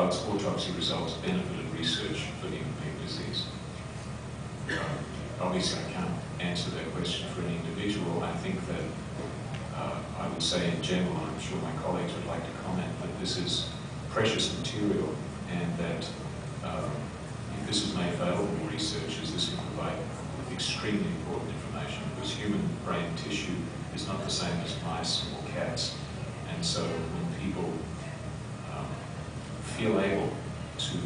child's autopsy results benefited research for Niemann-Pick disease? Obviously, I can't answer that question for an individual. I think that I would say in general, and I'm sure my colleagues would like to comment, that this is precious material, and that if this is made available to researchers, this can provide extremely important information, because human brain tissue is not the same as mice or cats. And so when people feel able to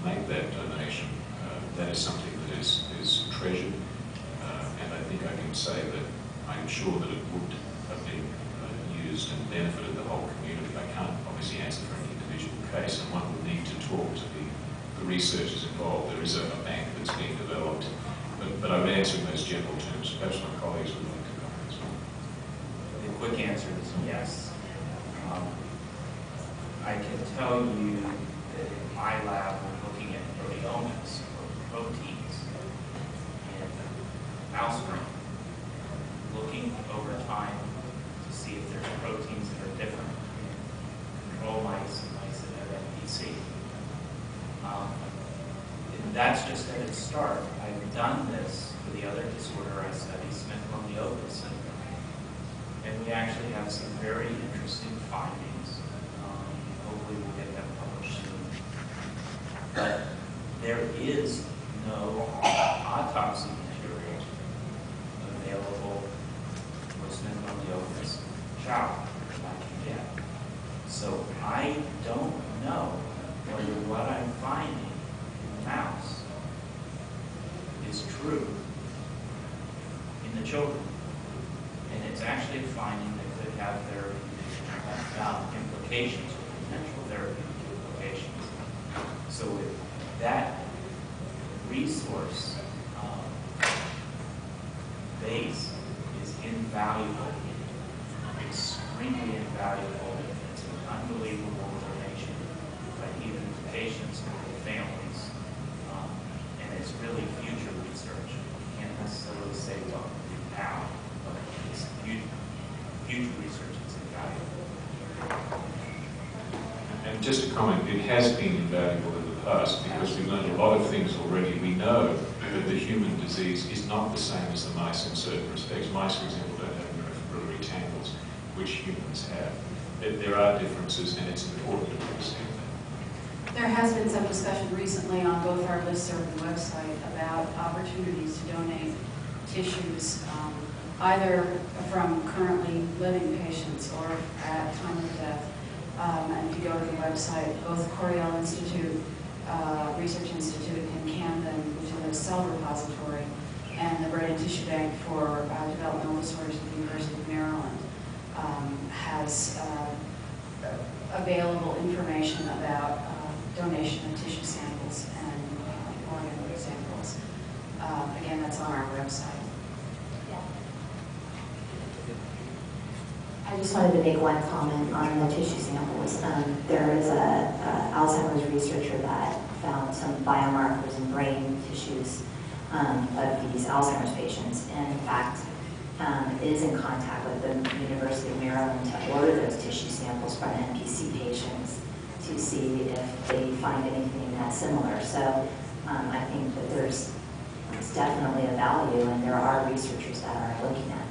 make that donation, that is something that is treasured. And I think I can say that I'm sure that it would have been used and benefited the whole community. I can't obviously answer for any individual case, and one would need to talk to the researchers involved. There is a bank that's being developed, but I would answer in those general terms. Perhaps my colleagues would like to comment as well. The quick answer is yes. I can tell you that in my lab we're looking at proteomics, or proteins, in mouse brain, looking over time to see if there's proteins that are different in control mice and mice that have NPC. And that's just at its start. I've done this for the other disorder I study, Smith-Romney-Otis syndrome. And we actually have some very interesting findings. Hopefully we'll get them published soon. But there is no autopsy material available for Smith-Romney-Otis child that I can get. So I don't know whether what I'm finding in the mouse is true in the children. And it's actually a finding that could have therapeutic implications, or potential therapeutic implications. So if that resource base is invaluable, extremely invaluable. It's an unbelievable donation by even patients and their families. And it's really future research. You can't necessarily say what we do now, but it's future research is invaluable. And just a comment, it has been invaluable in the past, because we've learned a lot of things already. We know that the human disease is not the same as the mice in certain respects. Mice, for example, don't have neurofibrillary tangles, which humans have. There are differences, and it's important to understand that. There has been some discussion recently on both our listserv and website about opportunities to donate tissues, either from currently living patients or at time of death. And if you go to the website, both Coriell Institute, Research Institute in Camden, which is a cell repository, and the Brain and Tissue Bank for Developmental Disorders at the University of Maryland has available information about donation of tissue samples and organ samples. Again, that's on our website. I just wanted to make one comment on the tissue samples. There is a Alzheimer's researcher that found some biomarkers in brain tissues of these Alzheimer's patients, and in fact is in contact with the University of Maryland to order those tissue samples from NPC patients to see if they find anything that's similar. So I think that there's definitely a value, and there are researchers that are looking at